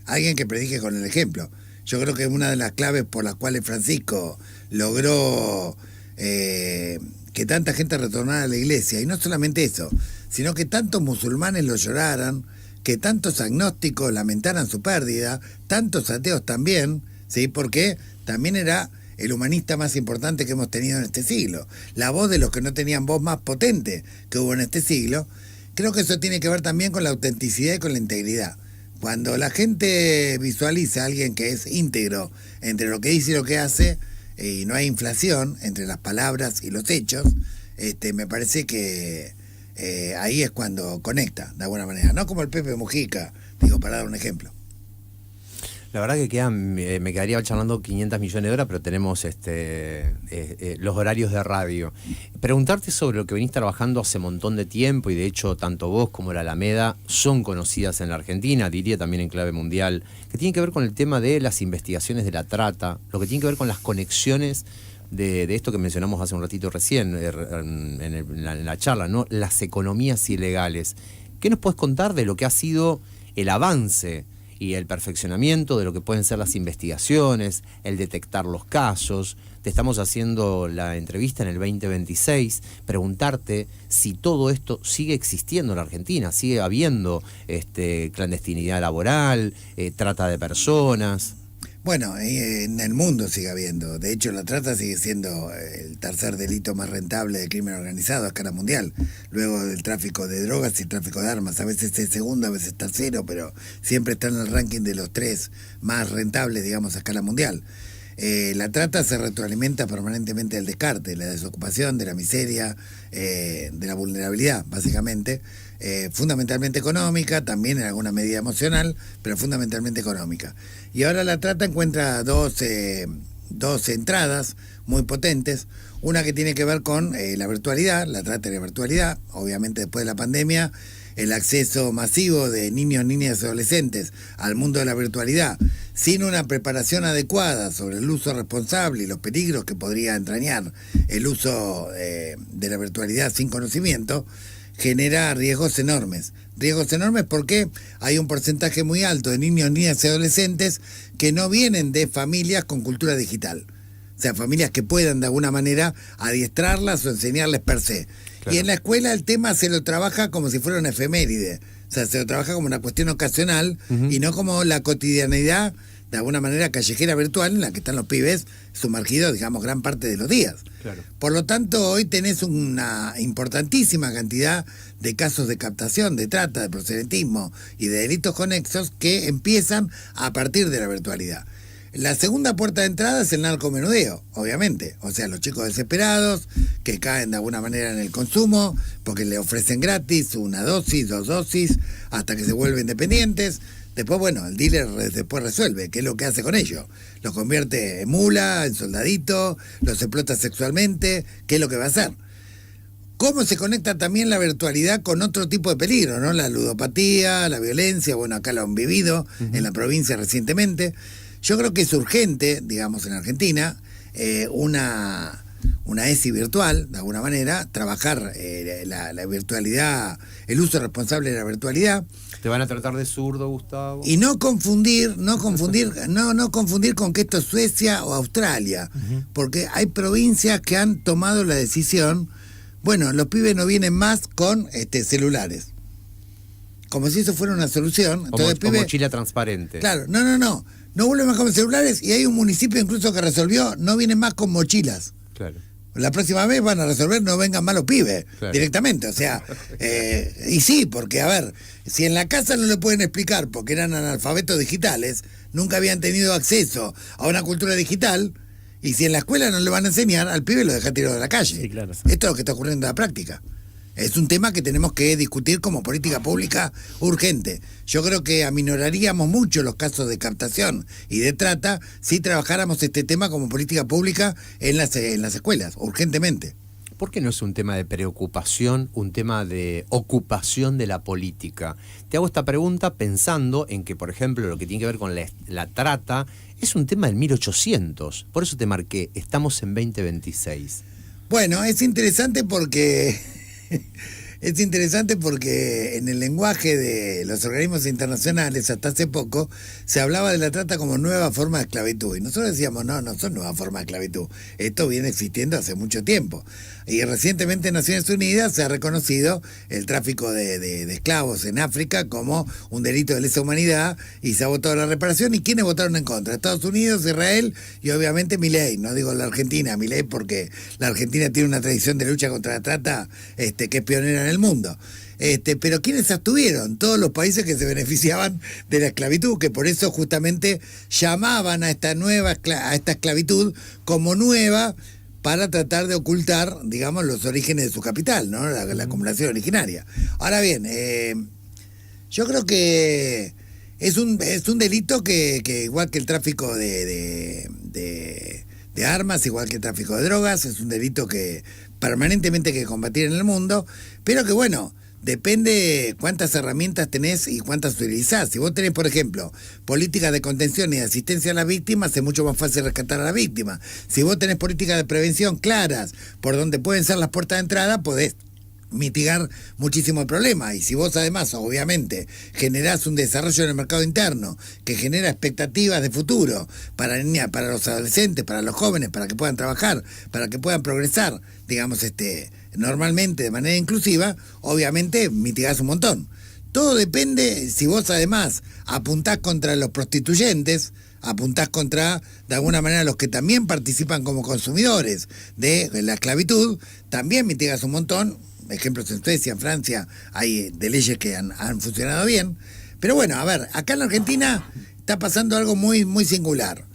alguien que predique con el ejemplo. Yo creo que una de las claves por las cuales Francisco logró que tanta gente retornara a la iglesia, y no solamente eso, sino que tantos musulmanes lo lloraran, que tantos agnósticos lamentaran su pérdida, tantos ateos también, ¿sí? Porque también era el humanista más importante que hemos tenido en este siglo, la voz de los que no tenían voz más potente que hubo en este siglo. Creo que eso tiene que ver también con la autenticidad y con la integridad. Cuando la gente visualiza a alguien que es íntegro entre lo que dice y lo que hace, y no hay inflación entre las palabras y los hechos, me parece que ahí es cuando conecta, de alguna manera. No como el Pepe Mujica, digo, para dar un ejemplo. La verdad que me quedaría charlando 500 millones de horas, pero tenemos los horarios de radio. Preguntarte sobre lo que venís trabajando hace un montón de tiempo, y de hecho tanto vos como la Alameda son conocidas en la Argentina, diría también en clave mundial, que tiene que ver con el tema de las investigaciones de la trata, lo que tiene que ver con las conexiones de esto que mencionamos hace un ratito recién en la charla, ¿no? Las economías ilegales. ¿Qué nos podés contar de lo que ha sido el avance y el perfeccionamiento de lo que pueden ser las investigaciones, el detectar los casos? Te estamos haciendo la entrevista en el 2026, preguntarte si todo esto sigue existiendo en la Argentina, sigue habiendo clandestinidad laboral, trata de personas. Bueno, en el mundo sigue habiendo. De hecho, la trata sigue siendo el tercer delito más rentable de crimen organizado a escala mundial. Luego del tráfico de drogas y el tráfico de armas. A veces es segundo, a veces tercero, pero siempre está en el ranking de los 3 más rentables, digamos, a escala mundial. La trata se retroalimenta permanentemente del descarte, la desocupación, de la miseria, de la vulnerabilidad, básicamente. Fundamentalmente económica, también en alguna medida emocional, pero fundamentalmente económica. Y ahora la trata encuentra dos entradas muy potentes. Una que tiene que ver con la virtualidad, la trata de la virtualidad. Obviamente después de la pandemia, el acceso masivo de niños, niñas y adolescentes al mundo de la virtualidad, sin una preparación adecuada sobre el uso responsable y los peligros que podría entrañar el uso de la virtualidad sin conocimiento, genera riesgos enormes. Riesgos enormes porque hay un porcentaje muy alto de niños, niñas y adolescentes que no vienen de familias con cultura digital. O sea, familias que puedan de alguna manera adiestrarlas o enseñarles per se. Claro. Y en la escuela el tema se lo trabaja como si fuera una efeméride. O sea, se lo trabaja como una cuestión ocasional y no como la cotidianidad, de alguna manera callejera virtual, en la que están los pibes sumergidos, digamos, gran parte de los días. Claro. Por lo tanto, hoy tenés una importantísima cantidad de casos de captación, de trata, de proxenetismo y de delitos conexos que empiezan a partir de la virtualidad. La segunda puerta de entrada es el narcomenudeo, obviamente. O sea, los chicos desesperados que caen de alguna manera en el consumo porque le ofrecen gratis una dosis, 2 dosis, hasta que se vuelven dependientes. Después, bueno, el dealer después resuelve qué es lo que hace con ellos. Los convierte en mula, en soldadito, los explota sexualmente, qué es lo que va a hacer. ¿Cómo se conecta también la virtualidad con otro tipo de peligro, ¿no? La ludopatía, la violencia, bueno, acá lo han vivido en la provincia recientemente. Yo creo que es urgente, digamos, en Argentina, una ESI virtual, de alguna manera, trabajar la virtualidad, el uso responsable de la virtualidad. Te van a tratar de zurdo, Gustavo. Y no confundir con que esto es Suecia o Australia, porque hay provincias que han tomado la decisión, bueno, los pibes no vienen más con celulares. Como si eso fuera una solución. Entonces, como mochila transparente. Claro, no no vuelven más con celulares, y hay un municipio incluso que resolvió, no vienen más con mochilas. Claro. La próxima vez van a resolver, no vengan más los pibes, claro, directamente. O sea, y sí, porque a ver, si en la casa no le pueden explicar porque eran analfabetos digitales, nunca habían tenido acceso a una cultura digital, y si en la escuela no le van a enseñar, al pibe lo deja tirado de la calle. Sí, claro. Esto es lo que está ocurriendo en la práctica. Es un tema que tenemos que discutir como política pública urgente. Yo creo que aminoraríamos mucho los casos de captación y de trata si trabajáramos este tema como política pública en las escuelas, urgentemente. ¿Por qué no es un tema de preocupación, un tema de ocupación de la política? Te hago esta pregunta pensando en que, por ejemplo, lo que tiene que ver con la trata es un tema del 1800. Por eso te marqué, estamos en 2026. Bueno, es interesante porque en el lenguaje de los organismos internacionales hasta hace poco se hablaba de la trata como nueva forma de esclavitud, y nosotros decíamos no son nueva forma de esclavitud, esto viene existiendo hace mucho tiempo, y recientemente en Naciones Unidas se ha reconocido el tráfico de esclavos en África como un delito de lesa humanidad, y se ha votado la reparación. ¿Y quiénes votaron en contra? Estados Unidos, Israel y obviamente Milei. No digo la Argentina, Milei, porque la Argentina tiene una tradición de lucha contra la trata que es pionera en el mundo. Pero ¿quiénes abstuvieron? Todos los países que se beneficiaban de la esclavitud, que por eso justamente llamaban a esta esclavitud como nueva, para tratar de ocultar, digamos, los orígenes de su capital, ¿no? La acumulación originaria. Ahora bien, yo creo que es un delito que igual que el tráfico de armas, igual que el tráfico de drogas, es un delito que permanentemente hay que combatir en el mundo, pero que bueno, depende cuántas herramientas tenés y cuántas utilizás. Si vos tenés, por ejemplo, políticas de contención y de asistencia a las víctimas, es mucho más fácil rescatar a la víctima. Si vos tenés políticas de prevención claras por donde pueden ser las puertas de entrada, podés mitigar muchísimo el problema. Y si vos además, obviamente, generás un desarrollo en el mercado interno que genera expectativas de futuro para los adolescentes, para los jóvenes, para que puedan trabajar, para que puedan progresar, digamos, normalmente de manera inclusiva, obviamente mitigás un montón. Todo depende si vos además apuntás contra los prostituyentes, apuntás contra, de alguna manera, los que también participan como consumidores de la esclavitud, también mitigás un montón. Ejemplos en Suecia, en Francia, hay de leyes que han funcionado bien. Pero bueno, a ver, acá en la Argentina está pasando algo muy, muy singular.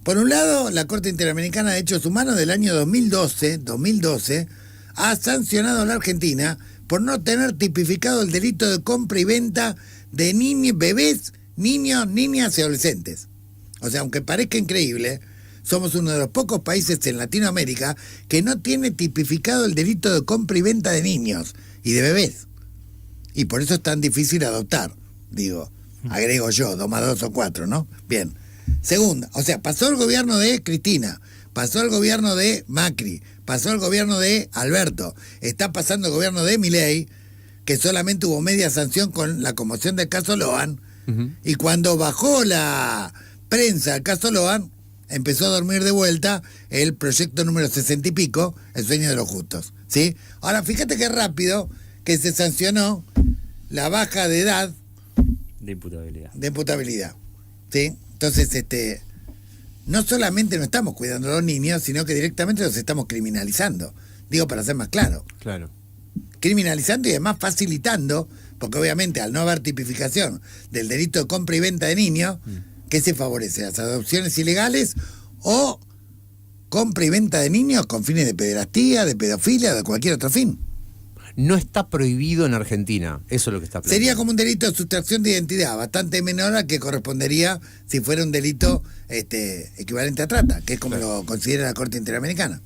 Por un lado, la Corte Interamericana de Derechos Humanos del año 2012 ha sancionado a la Argentina por no tener tipificado el delito de compra y venta de bebés, niños, niñas y adolescentes. O sea, aunque parezca increíble, somos uno de los pocos países en Latinoamérica que no tiene tipificado el delito de compra y venta de niños y de bebés. Y por eso es tan difícil adoptar, digo, agrego yo, 2 más 2 son 4, ¿no? Bien. Segunda, o sea, pasó el gobierno de Cristina, pasó el gobierno de Macri, pasó el gobierno de Alberto, está pasando el gobierno de Milei, que solamente hubo media sanción con la conmoción del caso Loan, y cuando bajó la prensa del caso Loan, empezó a dormir de vuelta el proyecto número 60 y pico, el sueño de los justos, ¿sí? Ahora, fíjate qué rápido que se sancionó la baja de edad de imputabilidad, ¿sí? Entonces, no solamente no estamos cuidando a los niños, sino que directamente los estamos criminalizando. Digo, para ser más claro. Claro. Criminalizando y además facilitando, porque obviamente al no haber tipificación del delito de compra y venta de niños, ¿qué se favorece? ¿Las adopciones ilegales o compra y venta de niños con fines de pederastía, de pedofilia o de cualquier otro fin? No está prohibido en Argentina, eso es lo que está planteando. Sería como un delito de sustracción de identidad, bastante menor al que correspondería si fuera un delito equivalente a trata, que es como lo considera la Corte Interamericana.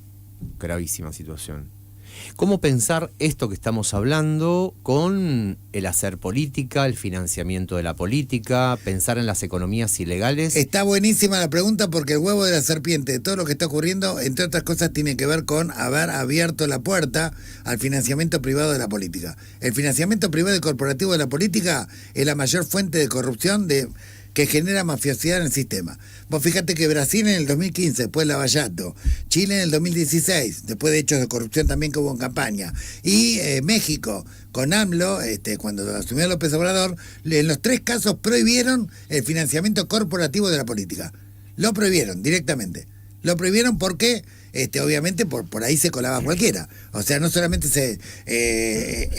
Gravísima situación. ¿Cómo pensar esto que estamos hablando con el hacer política, el financiamiento de la política, pensar en las economías ilegales? Está buenísima la pregunta, porque el huevo de la serpiente de todo lo que está ocurriendo, entre otras cosas, tiene que ver con haber abierto la puerta al financiamiento privado de la política. El financiamiento privado y corporativo de la política es la mayor fuente de corrupción que genera mafiosidad en el sistema. Vos fíjate que Brasil en el 2015, después de Lavallato, Chile en el 2016, después de hechos de corrupción también que hubo en campaña, y México con AMLO, cuando asumió López Obrador, en los 3 casos prohibieron el financiamiento corporativo de la política. Lo prohibieron directamente. Lo prohibieron porque, obviamente, por ahí se colaba cualquiera. O sea, no solamente se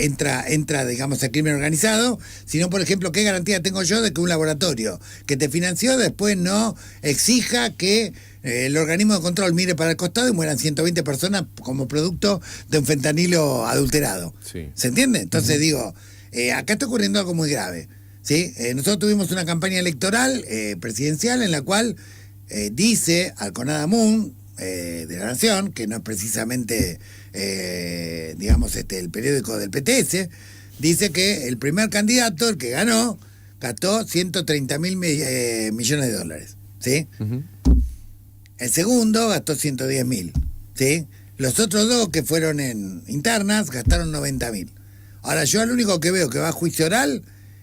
entra, digamos, el crimen organizado, sino, por ejemplo, ¿qué garantía tengo yo de que un laboratorio que te financió después no exija que el organismo de control mire para el costado y mueran 120 personas como producto de un fentanilo adulterado? Sí. ¿Se entiende? Entonces digo, acá está ocurriendo algo muy grave, ¿sí? Nosotros tuvimos una campaña electoral presidencial en la cual dice Alconada Moon, de La Nación, que no es precisamente, digamos, el periódico del PTS, dice que el primer candidato, el que ganó, gastó 130.000 millones de dólares, ¿sí? Uh-huh. El segundo gastó 110.000, ¿sí? Los otros 2 que fueron en internas gastaron 90.000. Ahora, yo al único que veo que va a juicio oral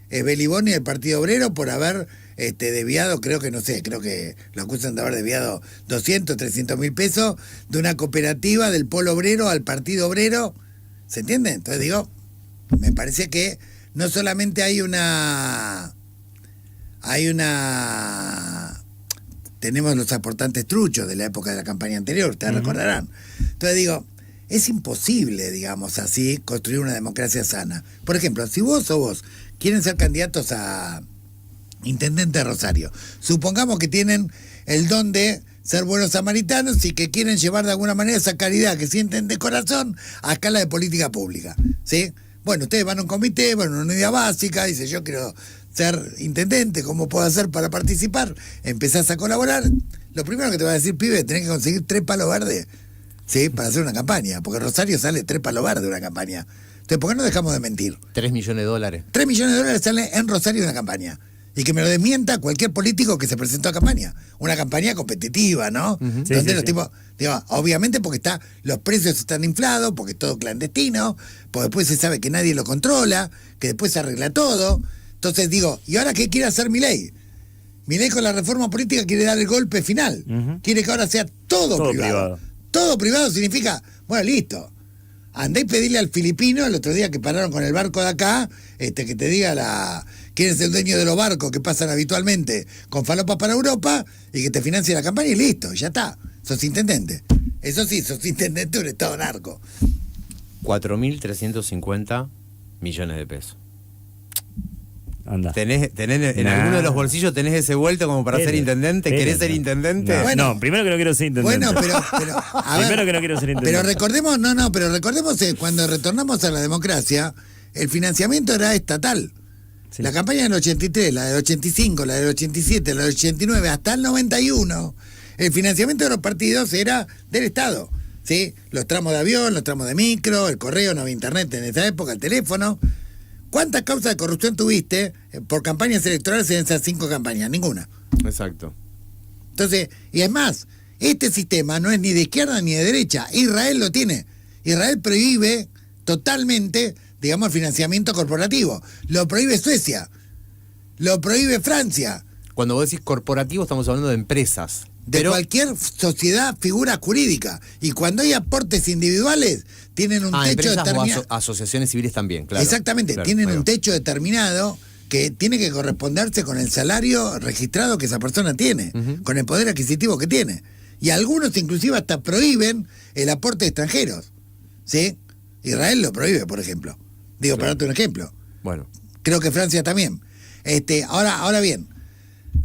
es Beliboni del Partido Obrero por haber desviado, creo que lo acusan de haber desviado 200, 300.000 pesos de una cooperativa del Polo Obrero al Partido Obrero. ¿Se entiende? Entonces digo, me parece que no solamente tenemos los aportantes truchos de la época de la campaña anterior, ustedes recordarán. Entonces digo, es imposible, digamos así, construir una democracia sana. Por ejemplo, si vos o vos quieren ser candidatos a intendente de Rosario, supongamos que tienen el don de ser buenos samaritanos y que quieren llevar de alguna manera esa caridad que sienten de corazón a escala de política pública, ¿sí? Bueno, ustedes van a un comité, van a una unidad básica, dice, yo quiero ser intendente, ¿cómo puedo hacer para participar? Empezás a colaborar. Lo primero que te va a decir, pibe, tenés que conseguir 3 palos verdes, ¿sí? Para hacer una campaña, porque Rosario sale 3 palos verdes de una campaña. Entonces, ¿por qué no dejamos de mentir? 3 millones de dólares. 3 millones de dólares sale en Rosario de una campaña. Y que me lo desmienta cualquier político que se presentó a campaña. Una campaña competitiva, ¿no? Uh-huh. Sí, donde los tipos, digo, obviamente porque los precios están inflados, porque es todo clandestino, porque después se sabe que nadie lo controla, que después se arregla todo. Entonces digo, ¿y ahora qué quiere hacer Milei? Milei con la reforma política quiere dar el golpe final. Uh-huh. Quiere que ahora sea todo privado. Todo privado significa, bueno, listo. Andá y pedirle al filipino el otro día que pararon con el barco de acá, que te diga quién es el dueño de los barcos que pasan habitualmente con falopas para Europa y que te financie la campaña y listo, ya está. Sos intendente. Eso sí, sos intendente de un estado narco. 4.350 millones de pesos. Anda. ¿Tenés en alguno de los bolsillos tenés ese vuelto como para ser intendente? ¿Querés ser intendente? No, bueno, no, primero que no quiero ser intendente. Bueno, pero a ver, primero que no quiero ser intendente. Pero recordemos cuando retornamos a la democracia, el financiamiento era estatal. Sí. La campaña del 83, la del 85, la del 87, la del 89, hasta el 91, el financiamiento de los partidos era del Estado, ¿sí? Los tramos de avión, los tramos de micro, el correo, no había internet en esa época, el teléfono. ¿Cuántas causas de corrupción tuviste por campañas electorales en esas 5 campañas? Ninguna. Exacto. Entonces, y es más, este sistema no es ni de izquierda ni de derecha. Israel lo tiene. Israel prohíbe totalmente, digamos, el financiamiento corporativo. Lo prohíbe Suecia. Lo prohíbe Francia. Cuando vos decís corporativo estamos hablando de empresas. De cualquier sociedad, figura jurídica. Y cuando hay aportes individuales, tienen un techo determinado. Asociaciones civiles también, claro. Exactamente, claro, tienen un techo determinado que tiene que corresponderse con el salario registrado que esa persona tiene, con el poder adquisitivo que tiene. Y algunos inclusive hasta prohíben el aporte de extranjeros, ¿sí? Israel lo prohíbe, por ejemplo. Digo, para darte un ejemplo. Bueno. Creo que Francia también. Ahora bien,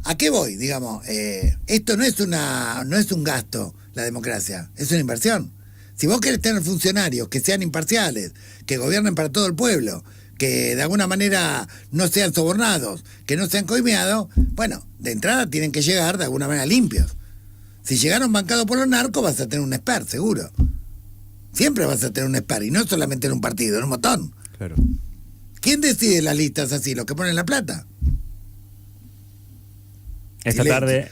¿a qué voy? Digamos, esto no es un gasto, la democracia, es una inversión. Si vos querés tener funcionarios que sean imparciales, que gobiernen para todo el pueblo, que de alguna manera no sean sobornados, que no sean coimeados, bueno, de entrada tienen que llegar de alguna manera limpios. Si llegaron bancados por los narcos, vas a tener un expert, seguro. Siempre vas a tener un expert, y no solamente en un partido, en un montón. Claro. ¿Quién decide las listas así? ¿Los que ponen la plata? Esta Silencio. tarde,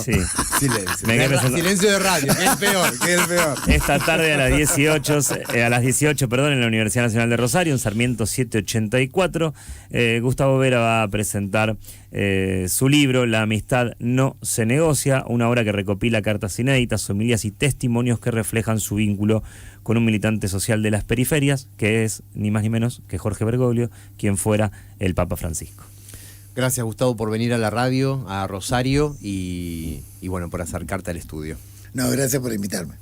sí. Silencio. Me quedé pensando- Silencio de radio, que es el peor, que es el peor. Esta tarde a las 18, perdón, en la Universidad Nacional de Rosario, en Sarmiento 784, Gustavo Vera va a presentar su libro La amistad no se negocia, una obra que recopila cartas inéditas, homilías y testimonios que reflejan su vínculo con un militante social de las periferias, que es ni más ni menos que Jorge Bergoglio, quien fuera el Papa Francisco. Gracias, Gustavo, por venir a la radio, a Rosario y bueno, por acercarte al estudio. No, gracias por invitarme.